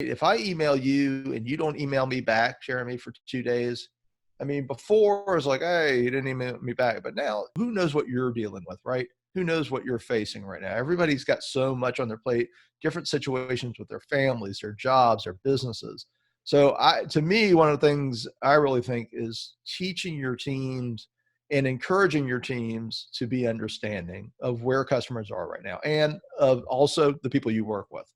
If I email you and you don't email me back, Jeremy, for 2 days, I mean, before it was like, hey, you didn't email me back. But now who knows what you're dealing with, right? Who knows what you're facing right now? Everybody's got so much on their plate, different situations with their families, their jobs, their businesses. So to me, one of the things I really think is teaching your teams and encouraging your teams to be understanding of where customers are right now and of also the people you work with.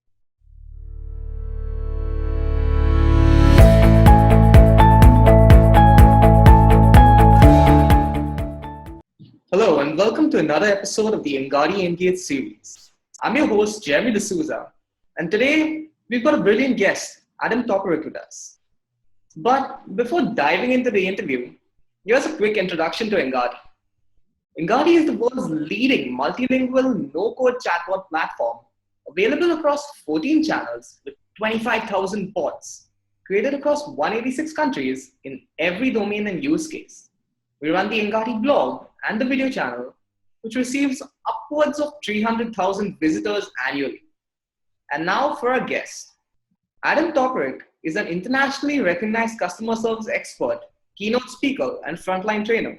Hello and welcome to another episode of the Engati Engage series. I'm your host, Jeremy D'Souza, and today we've got a brilliant guest, Adam Toporek, with us. But before diving into the interview, here's a quick introduction to Engati. Engati is the world's leading multilingual no-code chatbot platform, available across 14 channels with 25,000 bots, created across 186 countries in every domain and use case. We run the Engati blog and the video channel, which receives upwards of 300,000 visitors annually. And now for our guest. Adam Toporek is an internationally recognized customer service expert, keynote speaker, and frontline trainer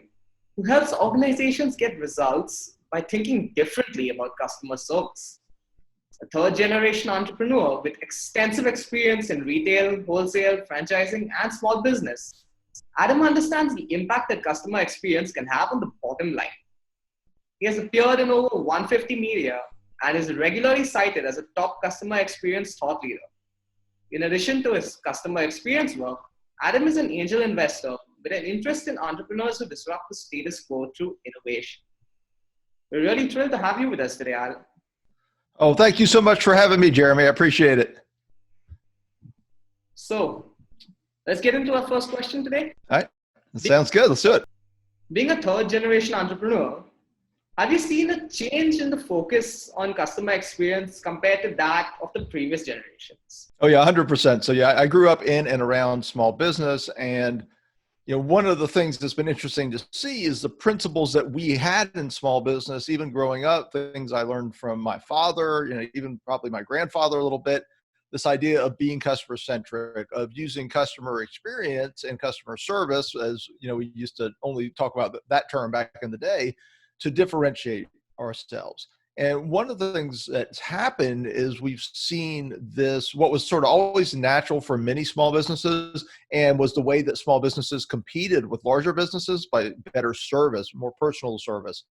who helps organizations get results by thinking differently about customer service. A third-generation entrepreneur with extensive experience in retail, wholesale, franchising, and small business, Adam understands the impact that customer experience can have on the bottom line. He has appeared in over 150 media and is regularly cited as a top customer experience thought leader. In addition to his customer experience work, Adam is an angel investor with an interest in entrepreneurs who disrupt the status quo through innovation. We're really thrilled to have you with us today, Adam. Oh, thank you so much for having me, Jeremy. I appreciate it. So, let's get into our first question today. All right. That sounds good. Let's do it. Being a third generation entrepreneur, have you seen a change in the focus on customer experience compared to that of the previous generations? Oh yeah, 100%. So yeah, I grew up in and around small business, and one of the things that's been interesting to see is the principles that we had in small business, even growing up, things I learned from my father, even probably my grandfather a little bit. This idea of being customer centric, of using customer experience and customer service, as we used to only talk about that term back in the day, to differentiate ourselves. And one of the things that's happened is we've seen this, what was sort of always natural for many small businesses, and was the way that small businesses competed with larger businesses by better service, more personal service.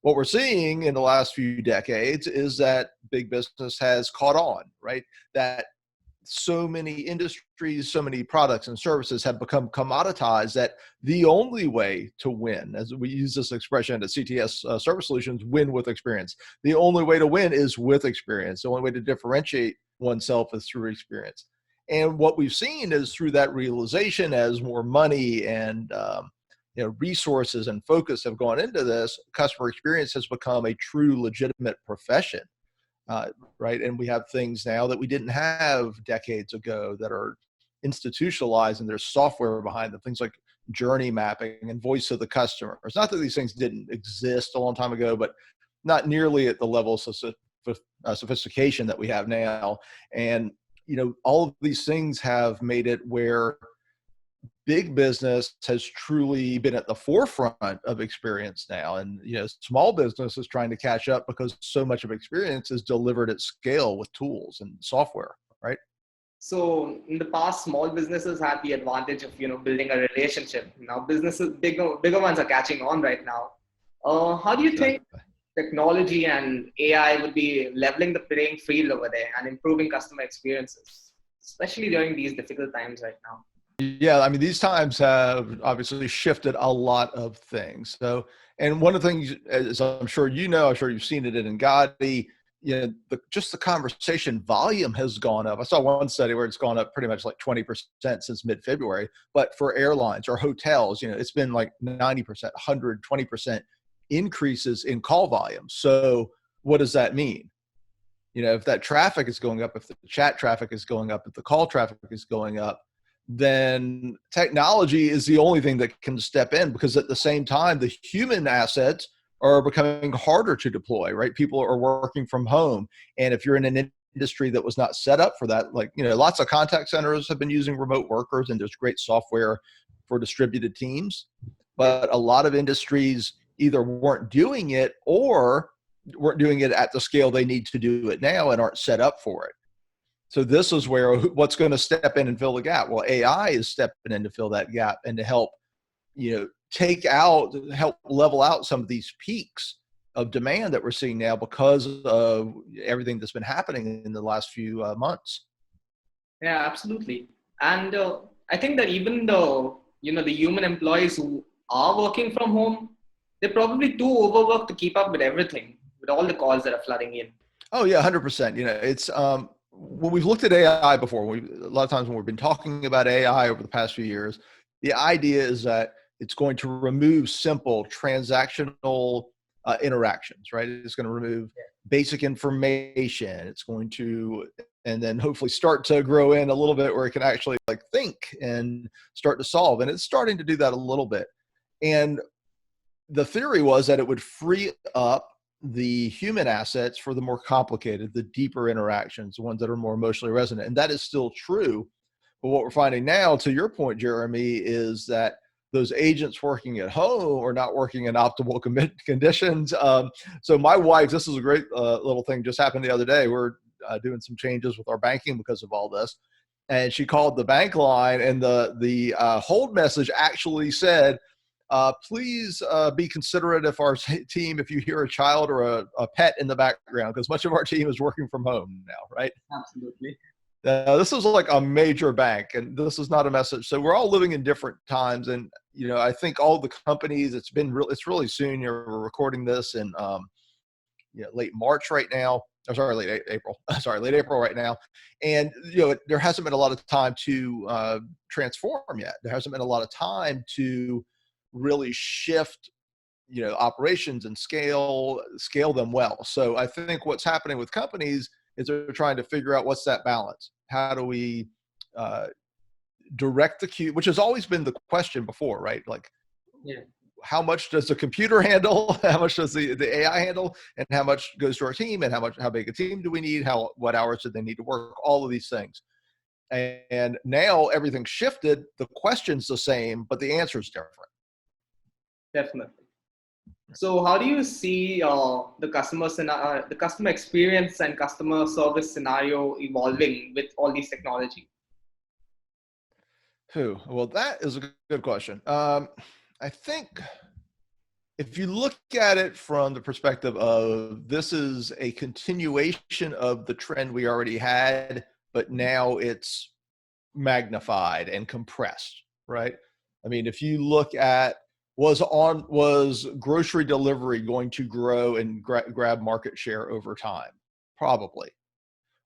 What we're seeing in the last few decades is that big business has caught on, right? That so many industries, so many products and services have become commoditized that the only way to win, as we use this expression at CTS Service Solutions, win with experience. The only way to win is with experience. The only way to differentiate oneself is through experience. And what we've seen is through that realization, as more money and resources and focus have gone into this, customer experience has become a true legitimate profession. Right. And we have things now that we didn't have decades ago that are institutionalized, and there's software behind them, things like journey mapping and voice of the customer. It's not that these things didn't exist a long time ago, but not nearly at the level of sophistication that we have now. And, all of these things have made it where big business has truly been at the forefront of experience now. And, small business is trying to catch up because so much of experience is delivered at scale with tools and software, right? So in the past, small businesses had the advantage of, building a relationship. Now businesses, bigger ones are catching on right now. How do you think technology and AI would be leveling the playing field over there and improving customer experiences, especially during these difficult times right now? Yeah, I mean, these times have obviously shifted a lot of things. So, and one of the things, as I'm sure I'm sure you've seen it in Engati, just the conversation volume has gone up. I saw one study where it's gone up pretty much like 20% since mid-February. But for airlines or hotels, it's been like 90%, 120% increases in call volume. So what does that mean? If that traffic is going up, if the chat traffic is going up, if the call traffic is going up, then technology is the only thing that can step in, because at the same time, the human assets are becoming harder to deploy, right? People are working from home. And if you're in an industry that was not set up for that. Like, lots of contact centers have been using remote workers, and there's great software for distributed teams. But a lot of industries either weren't doing it or weren't doing it at the scale they need to do it now and aren't set up for it. So this is where what's going to step in and fill the gap. Well, AI is stepping in to fill that gap and to help, help level out some of these peaks of demand that we're seeing now because of everything that's been happening in the last few months. Yeah, absolutely. And I think that even though, the human employees who are working from home, they're probably too overworked to keep up with everything, with all the calls that are flooding in. Oh yeah, 100%. It's when we've looked at AI before, a lot of times when we've been talking about AI over the past few years, the idea is that it's going to remove simple transactional interactions, right? It's going to remove basic information. It's going to, and then hopefully start to grow in a little bit where it can actually like think and start to solve. And it's starting to do that a little bit. And the theory was that it would free up the human assets for the more complicated, the deeper interactions, the ones that are more emotionally resonant. And that is still true. But what we're finding now, to your point, Jeremy, is that those agents working at home are not working in optimal conditions. So my wife, this is a great little thing just happened the other day. We're doing some changes with our banking because of all this. And she called the bank line, and the hold message actually said, please be considerate of our team if you hear a child or a pet in the background, because much of our team is working from home now, right? Absolutely. This is like a major bank, and this is not a message. So we're all living in different times, and I think all the companies. It's really soon. We're recording this in late March right now. Oh, sorry, late April. Sorry, late April right now, and there hasn't been a lot of time to transform yet. There hasn't been a lot of time to really shift operations and scale them well. So I think what's happening with companies is they're trying to figure out what's that balance. How do we direct the queue, which has always been the question before, right? Like, how much does the computer handle? How much does the AI handle? And how much goes to our team? And how big a team do we need? What hours do they need to work? All of these things. And now everything's shifted. The question's the same, but the answer's different. Definitely. So how do you see the customer experience and customer service scenario evolving with all these technology? Well, that is a good question. I think if you look at it from the perspective of this is a continuation of the trend we already had, but now it's magnified and compressed, right? I mean, if you look at was grocery delivery going to grow and grab market share over time? Probably.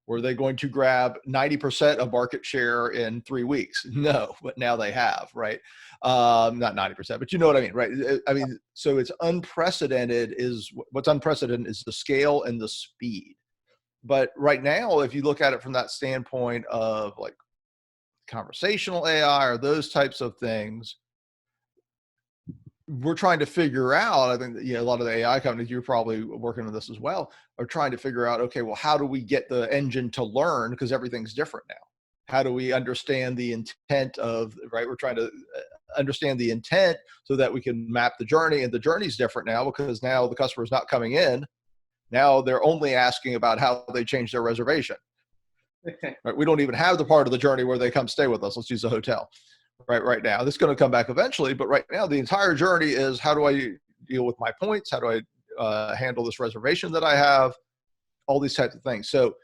Were they going to grab 90% of market share in 3 weeks? No, but now they have, right? Not 90%, but you know what I mean, right? I mean, so it's unprecedented. What's unprecedented is the scale and the speed. But right now, if you look at it from that standpoint of like conversational AI or those types of things, we're trying to figure out, I think that, a lot of the AI companies, you're probably working on this as well, are trying to figure out, okay, well, how do we get the engine to learn? Because everything's different now. How do we understand the intent right? We're trying to understand the intent so that we can map the journey, and the journey's different now because now the customer's not coming in. Now they're only asking about how they change their reservation. Right? We don't even have the part of the journey where they come stay with us. Let's use a hotel. Right now. This is going to come back eventually, but right now the entire journey is how do I deal with my points? How do I handle this reservation that I have? All these types of things. So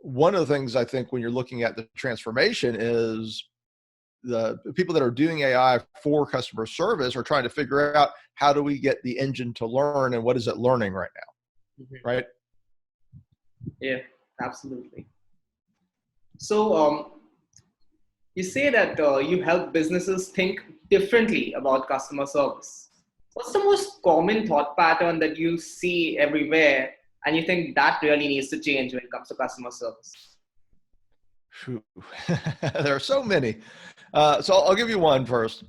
one of the things I think when you're looking at the transformation is the people that are doing AI for customer service are trying to figure out how do we get the engine to learn and what is it learning right now, right? Yeah, absolutely. So you say that you help businesses think differently about customer service. What's the most common thought pattern that you see everywhere and you think that really needs to change when it comes to customer service? There are so many. So I'll give you one first.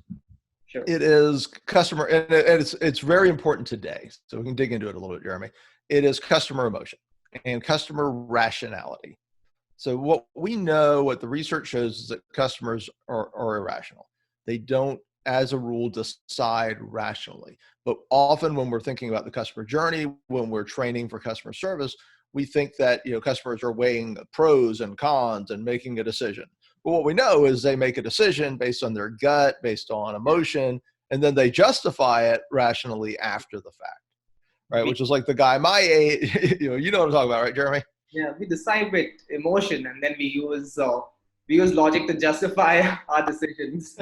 Sure. It is customer, and it's very important today. So we can dig into it a little bit, Jeremy. It is customer emotion and customer rationality. So what we know, what the research shows is that customers are irrational. They don't, as a rule, decide rationally. But often when we're thinking about the customer journey, when we're training for customer service, we think that customers are weighing the pros and cons and making a decision. But what we know is they make a decision based on their gut, based on emotion, and then they justify it rationally after the fact, right? We, Which is like the guy my age, you know what I'm talking about, right, Jeremy? yeah, we decide with emotion, and then we use logic to justify our decisions.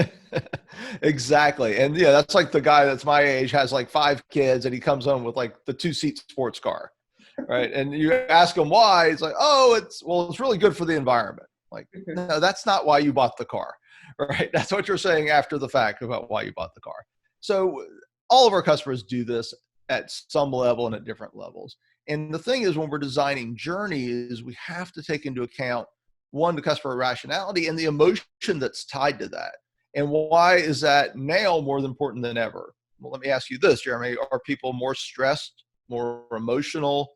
Exactly. And yeah, that's like the guy that's my age has like 5 kids and he comes home with like the 2-seat sports car. Right. And you ask him why, it's like, oh, it's really good for the environment. Like, no, that's not why you bought the car. Right. That's what you're saying after the fact about why you bought the car. So all of our customers do this at some level and at different levels. And the thing is, when we're designing journeys, we have to take into account one, the customer rationality and the emotion that's tied to that. And why is that now more important than ever? Well, let me ask you this, Jeremy. Are people more stressed, more emotional,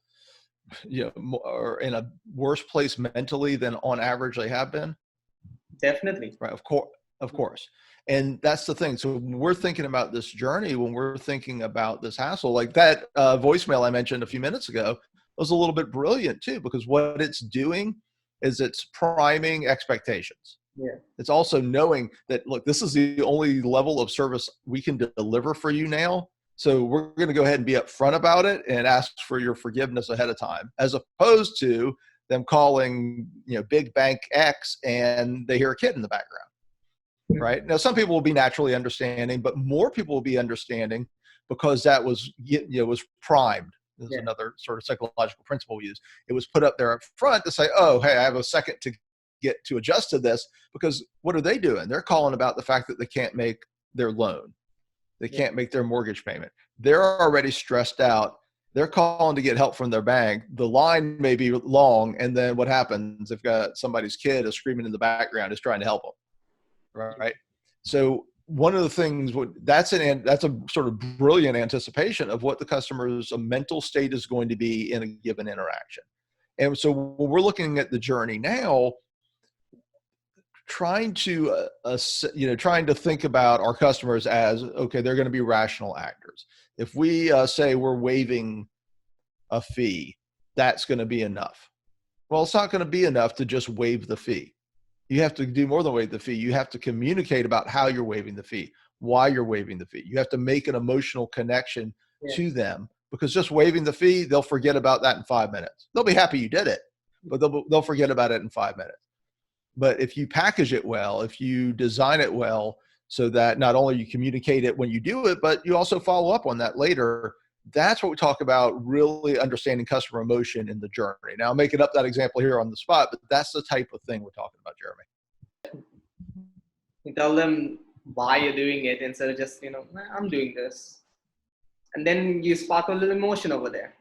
or in a worse place mentally than on average they have been? Definitely. Right. Of course. And that's the thing. So when we're thinking about this journey, when we're thinking about this hassle, like that voicemail I mentioned a few minutes ago was a little bit brilliant too, because what it's doing is it's priming expectations. Yeah. It's also knowing that, look, this is the only level of service we can deliver for you now. So we're going to go ahead and be upfront about it and ask for your forgiveness ahead of time, as opposed to them calling, big bank X and they hear a kid in the background. Right. Now, some people will be naturally understanding, but more people will be understanding because that was, was primed. This is another sort of psychological principle we use. It was put up there up front to say, oh, hey, I have a second to get to adjust to this, because what are they doing? They're calling about the fact that they can't make their loan. They can't make their mortgage payment. They're already stressed out. They're calling to get help from their bank. The line may be long. And then what happens? They've got somebody's kid is screaming in the background, is trying to help them. Right. So one of the things, that's a sort of brilliant anticipation of what the customer's mental state is going to be in a given interaction. And so when we're looking at the journey now, trying to think about our customers as, okay, they're going to be rational actors. If we say we're waiving a fee, that's going to be enough. Well, it's not going to be enough to just waive the fee. You have to do more than waive the fee. You have to communicate about how you're waiving the fee, why you're waiving the fee. You have to make an emotional connection to them, because just waiving the fee, they'll forget about that in 5 minutes. They'll be happy you did it, but they'll forget about it in 5 minutes. But if you package it well, if you design it well, so that not only you communicate it when you do it, but you also follow up on that later, that's what we talk about, really understanding customer emotion in the journey. Now, I'm making up that example here on the spot, but that's the type of thing we're talking about, Jeremy. You tell them why you're doing it instead of just, I'm doing this. And then you spark a little emotion over there.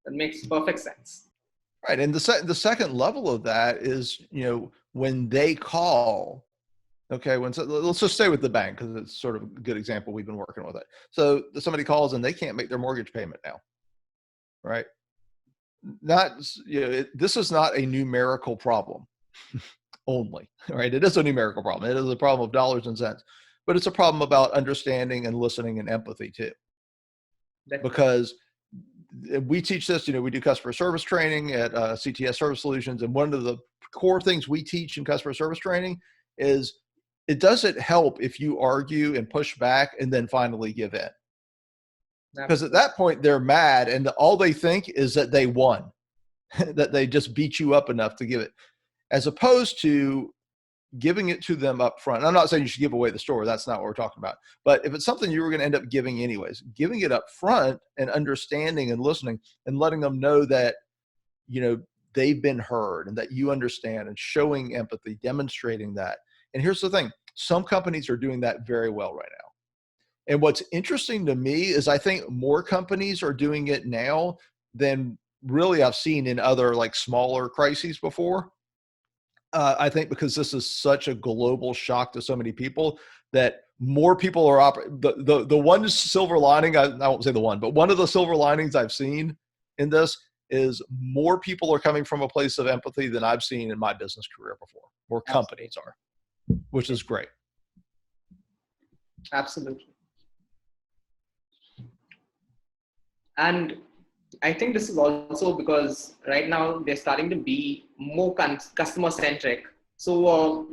That makes perfect sense. Right. And the second level of that is, when they call, okay, let's just stay with the bank because it's sort of a good example. We've been working with it. So somebody calls and they can't make their mortgage payment now, right? This is not a numerical problem only, right? It is a numerical problem. It is a problem of dollars and cents, but it's a problem about understanding and listening and empathy too. Because we teach this, we do customer service training at CTS Service Solutions. And one of the core things we teach in customer service training is, it doesn't help if you argue and push back and then finally give in. Because at that point they're mad and all they think is that they won, that they just beat you up enough to give it, as opposed to giving it to them up front. I'm not saying you should give away the store. That's not what we're talking about. But if it's something you were going to end up giving anyways, giving it up front and understanding and listening and letting them know that, they've been heard and that you understand, and showing empathy, demonstrating that. And here's the thing. Some companies are doing that very well right now. And what's interesting to me is I think more companies are doing it now than really I've seen in other like smaller crises before. I think because this is such a global shock to so many people, that more people are the one silver lining, I won't say the one, but one of the silver linings I've seen in this is more people are coming from a place of empathy than I've seen in my business career before, or companies are, which is great. Absolutely. And I think this is also because right now they're starting to be more customer centric. So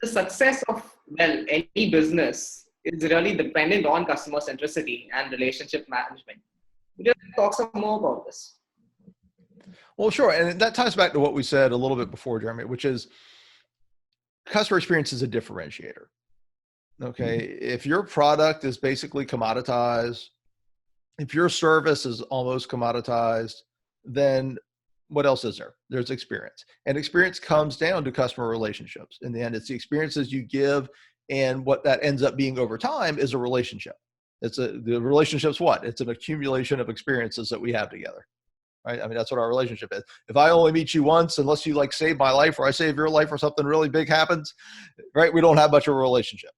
the success of, well, any business is really dependent on customer centricity and relationship management. Would you talk some more about this? Well, sure. And that ties back to what we said a little bit before, Jeremy, which is customer experience is a differentiator. Okay. If your product is basically commoditized, if your service is almost commoditized, then what else is there? There's experience. And experience comes down to customer relationships. In the end, it's the experiences you give, and what that ends up being over time is a relationship. The relationship's what? It's an accumulation of experiences that we have together. Right? I mean, that's what our relationship is. If I only meet you once, unless you like save my life or I save your life or something really big happens, right? We don't have much of a relationship.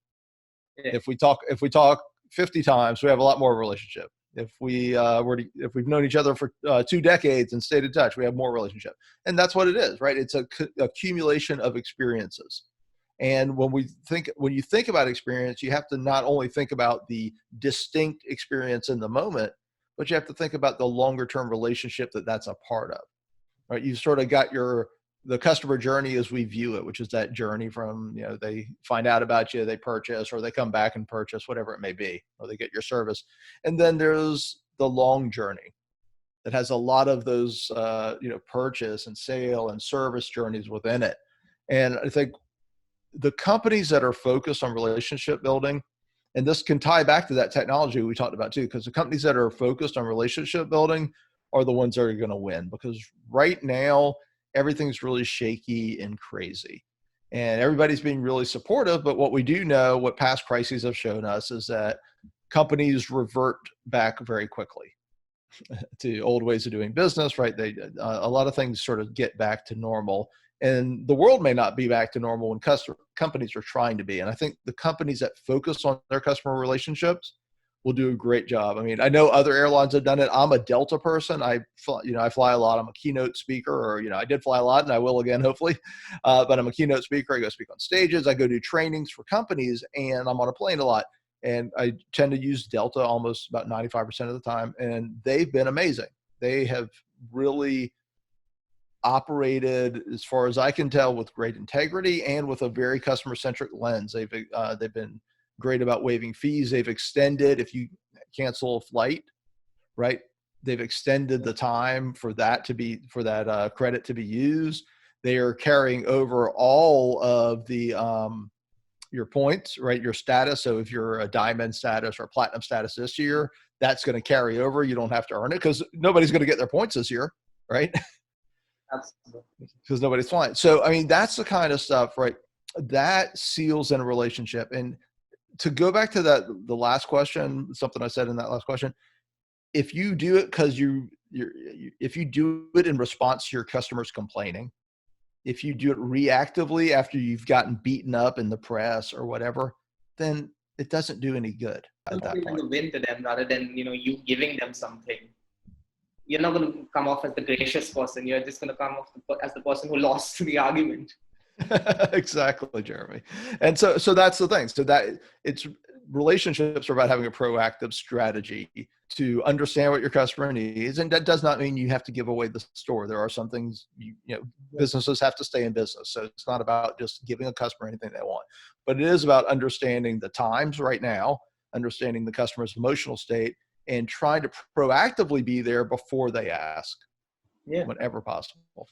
Yeah. If we talk 50 times, we have a lot more of a relationship. If we've known each other for 2 decades and stayed in touch, we have more relationship. And that's what it is, right? It's a accumulation of experiences. And when you think about experience, you have to not only think about the distinct experience in the moment, but you have to think about the longer term relationship that's a part of, right? You've sort of got the customer journey as we view it, which is that journey from, they find out about you, they purchase, or they come back and purchase, whatever it may be, or they get your service. And then there's the long journey that has a lot of those, purchase and sale and service journeys within it. And I think the companies that are focused on relationship building, and this can tie back to that technology we talked about too, because the companies that are focused on relationship building are the ones that are going to win, because right now everything's really shaky and crazy and everybody's being really supportive. But what we do know, what past crises have shown us, is that companies revert back very quickly to old ways of doing business, right? A lot of things sort of get back to normal, and the world may not be back to normal when companies are trying to be. And I think the companies that focus on their customer relationships will do a great job. I mean, I know other airlines have done it. I'm a Delta person. I fly a lot. I'm a keynote speaker, or, I did fly a lot and I will again, hopefully. But I'm a keynote speaker. I go speak on stages. I go do trainings for companies, and I'm on a plane a lot. And I tend to use Delta almost about 95% of the time. And they've been amazing. They have really operated, as far as I can tell, with great integrity and with a very customer-centric lens. They've been great about waiving fees. They've extended, if you cancel a flight, right? They've extended the time for that credit to be used. They are carrying over all of the your points, right? Your status. So if you're a diamond status or platinum status this year, that's going to carry over. You don't have to earn it, because nobody's going to get their points this year, right? Absolutely. Because nobody's flying. So, I mean, that's the kind of stuff, right? That seals in a relationship. And to go back to the last question, something I said in that last question, if you do it because if you do it in response to your customers complaining, if you do it reactively after you've gotten beaten up in the press or whatever, then it doesn't do any good at that point. To win to them rather than, you giving them something. You're not going to come off as the gracious person. You're just going to come off as the person who lost the argument. Exactly, Jeremy. And so that's the thing. So that relationships are about having a proactive strategy to understand what your customer needs. And that does not mean you have to give away the store. There are some things, businesses have to stay in business. So it's not about just giving a customer anything they want, but it is about understanding the times right now, understanding the customer's emotional state, and trying to proactively be there before they ask, whenever possible.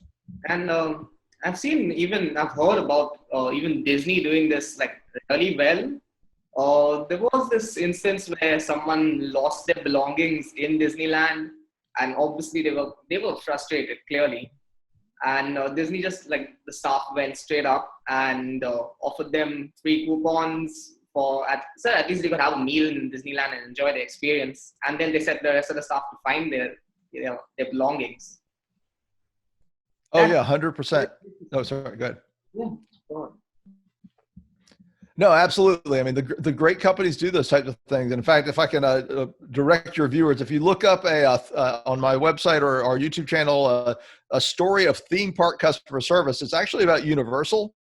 And I've heard about even Disney doing this like really well. There was this instance where someone lost their belongings in Disneyland, and obviously they were frustrated, clearly. And Disney just, like, the staff went straight up and offered them free coupons so at least they could have a meal in Disneyland and enjoy the experience. And then they set the rest of the staff to find their belongings. Oh, yeah, 100%. No, sorry, go ahead. Yeah, go on. No, absolutely. I mean, the great companies do those types of things. And in fact, if I can direct your viewers, if you look up on my website or our YouTube channel, a story of theme park customer service, it's actually about Universal.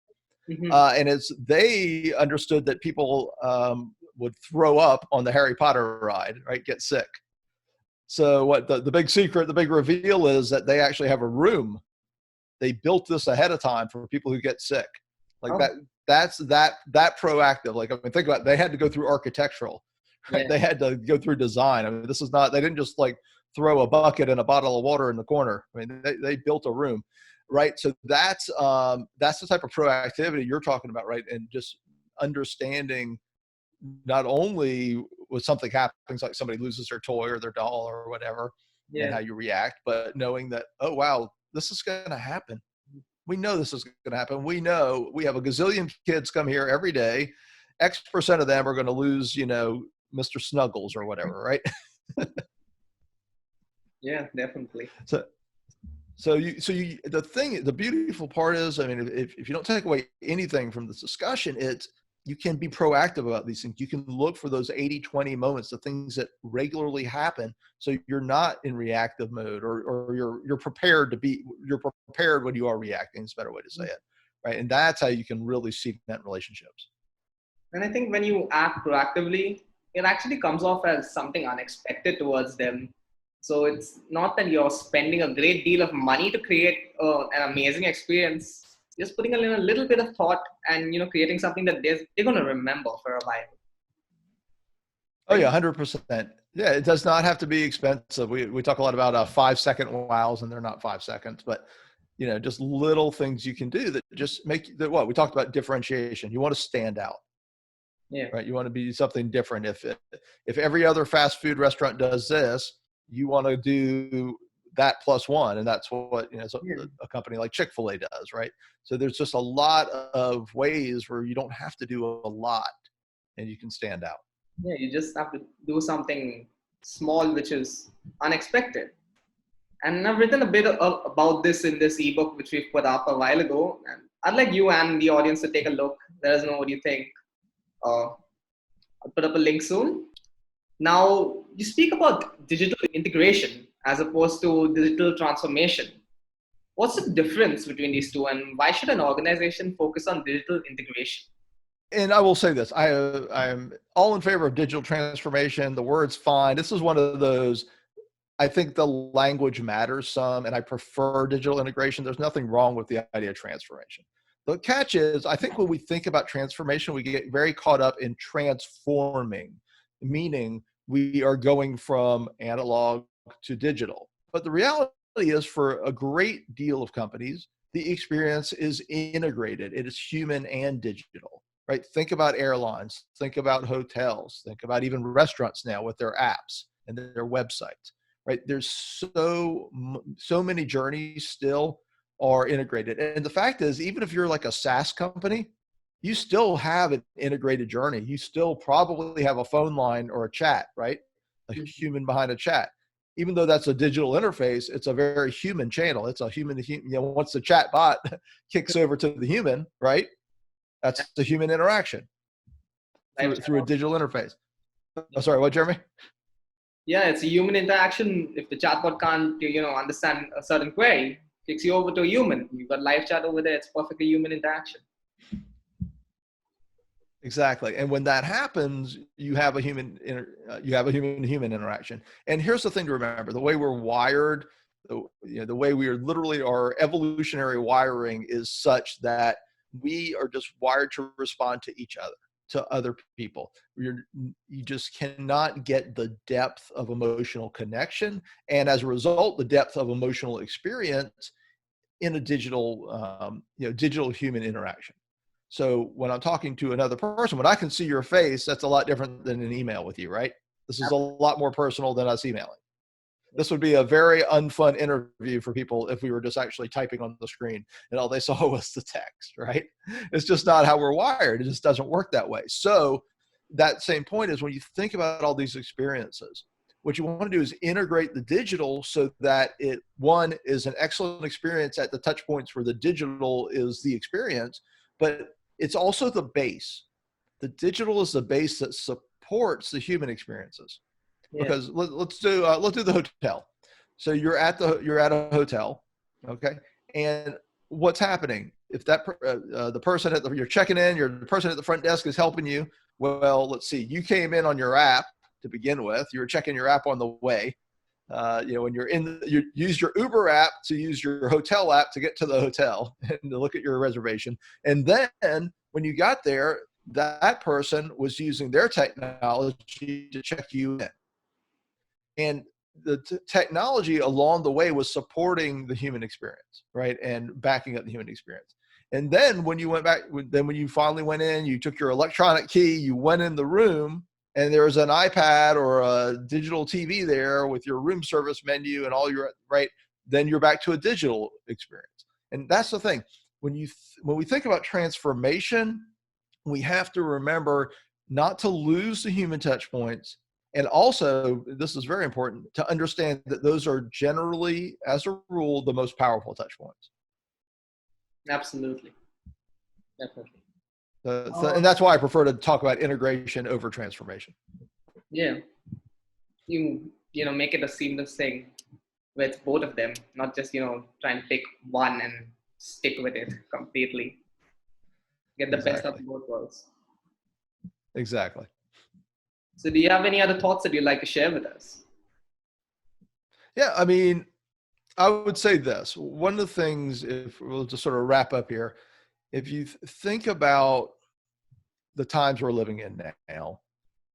Hmm. And they understood that people would throw up on the Harry Potter ride, right? Get sick. So what the big secret, the big reveal is that they actually have a room. They built this ahead of time for people who get sick. Like Oh, that proactive. Like, I mean, think about it. They had to go through architectural, right? yeah, They had to go through design. I mean, this is not, they didn't just like throw a bucket and a bottle of water in the corner. I mean, they built a room, right? So that's the type of proactivity you're talking about, right? And just understanding not only when something happens, like somebody loses their toy or their doll or whatever, and yeah, how you react, but knowing that, oh, wow, this is going to happen. We know this is going to happen. We know we have a gazillion kids come here every day. X% of them are going to lose, Mr. Snuggles or whatever, right? yeah, definitely. So, the beautiful part is, I mean, if you don't take away anything from this discussion, it's, you can be proactive about these things. You can look for those 80-20 moments, the things that regularly happen. So you're not in reactive mode, or you're prepared when you are reacting. It's a better way to say it. Right. And that's how you can really cement relationships. And I think when you act proactively, it actually comes off as something unexpected towards them. So it's not that you're spending a great deal of money to create an amazing experience. Just putting a little bit of thought and creating something that they're going to remember for a while, Oh yeah, right? 100%. Yeah, it does not have to be expensive. We talk a lot about 5-second wows, and they're not 5 seconds, but just little things you can do that just make that, what we talked about, differentiation. You want to stand out, Yeah, right? You want to be something different. If every other fast food restaurant does this, you want to do that plus one, and that's what yeah, a company like Chick-fil-A does, right? So there's just a lot of ways where you don't have to do a lot, and you can stand out. yeah. You just have to do something small, which is unexpected. And I've written a bit about this in this ebook, which we've put up a while ago. And I'd like you and the audience to take a look. Let us know what you think. Uh, I'll put up a link soon. Now, you speak about digital integration as opposed to digital transformation. What's the difference between these two, and why should an organization focus on digital integration? And I will say this, I'm all in favor of digital transformation. The word's fine. This is one of those, I think the language matters some, and I prefer digital integration. There's nothing wrong with the idea of transformation. The catch is, I think when we think about transformation, we get very caught up in transforming, meaning we are going from analog to digital. But the reality is, for a great deal of companies, the experience is integrated. It is human and digital, right? Think about airlines, think about hotels, think about even restaurants now with their apps and their websites, right? There's so many journeys still are integrated. And the fact is, even if you're like a SaaS company, you still have an integrated journey. You still probably have a phone line or a chat, right? A human behind a chat. Even though that's a digital interface, it's a very human channel. It's a human to human. Once the chat bot kicks over to the human, right? That's the human interaction Live through a chat. digital interface. Oh, sorry, what, Jeremy? Yeah, it's a human interaction. If the chatbot can't, understand a certain query, kicks you over to a human. You've got live chat over there. It's perfectly human interaction. Exactly. And when that happens, you have a human interaction. And here's the thing to remember: the way we're wired, the way we are literally, our evolutionary wiring is such that we are just wired to respond to each other, to other people. You just cannot get the depth of emotional connection, and as a result, the depth of emotional experience in a digital human interaction. So when I'm talking to another person, when I can see your face, that's a lot different than an email with you, right? This is a lot more personal than us emailing. This would be a very unfun interview for people if we were just actually typing on the screen and all they saw was the text, right? It's just not how we're wired. It just doesn't work that way. So that same point is, when you think about all these experiences, what you want to do is integrate the digital so that it, one, is an excellent experience at the touch points where the digital is the experience, but it's also the base. the digital is the base that supports the human experiences. Yeah. Because let's do the hotel. So you're at a hotel, okay, and what's happening if that the person you're checking in, the person at the front desk is helping you. Well, let's see, you came in on your app to begin with. You were checking your app on the way. When you use your Uber app to use your hotel app to get to the hotel and to look at your reservation. And then when you got there, that person was using their technology to check you in. And the technology along the way was supporting the human experience, right? And backing up the human experience. And then when you went back, when you finally went in, you took your electronic key, you went in the room, and there's an iPad or a digital TV there with your room service menu and all your, right? Then you're back to a digital experience. And that's the thing. When we think about transformation, we have to remember not to lose the human touch points. And also, this is very important, to understand that those are generally, as a rule, the most powerful touch points. Absolutely. Definitely. And that's why I prefer to talk about integration over transformation. Yeah. You make it a seamless thing with both of them, not just, try and pick one and stick with it completely. Get the best of both worlds. Exactly. So do you have any other thoughts that you'd like to share with us? Yeah, I mean, I would say this. One of the things, if we'll just sort of wrap up here, if you think about the times we're living in now,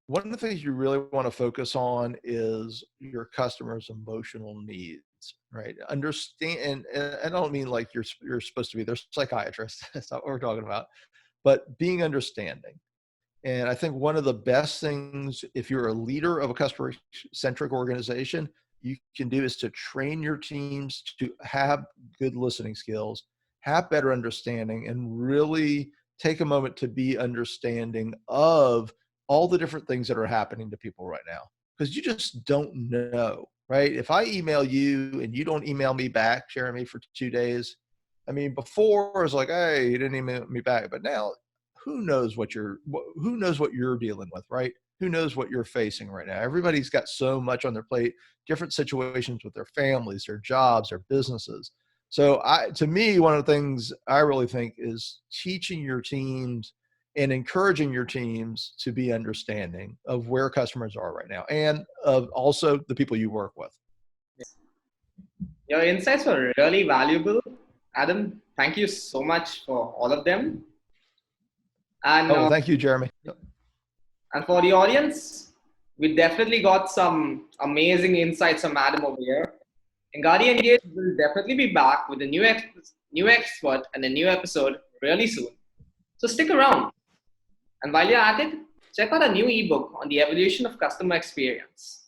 one of the things you really want to focus on is your customers' emotional needs, right? Understand, and I don't mean like you're supposed to be their psychiatrist. That's not what we're talking about, but being understanding. And I think one of the best things, if you're a leader of a customer-centric organization, you can do is to train your teams to have good listening skills, have better understanding, and really take a moment to be understanding of all the different things that are happening to people right now. Because you just don't know, right? If I email you and you don't email me back, Jeremy, for 2 days, I mean, before it was like, hey, you didn't email me back, but now who knows what you're dealing with, right? Who knows what you're facing right now? Everybody's got so much on their plate, different situations with their families, their jobs, their businesses. So to me, one of the things I really think is teaching your teams and encouraging your teams to be understanding of where customers are right now and of also the people you work with. Your insights were really valuable. Adam, thank you so much for all of them. And thank you, Jeremy. And for the audience, we definitely got some amazing insights from Adam over here. Engati Engage will definitely be back with a new expert and a new episode really soon. So stick around. And while you're at it, check out a new ebook on the evolution of customer experience.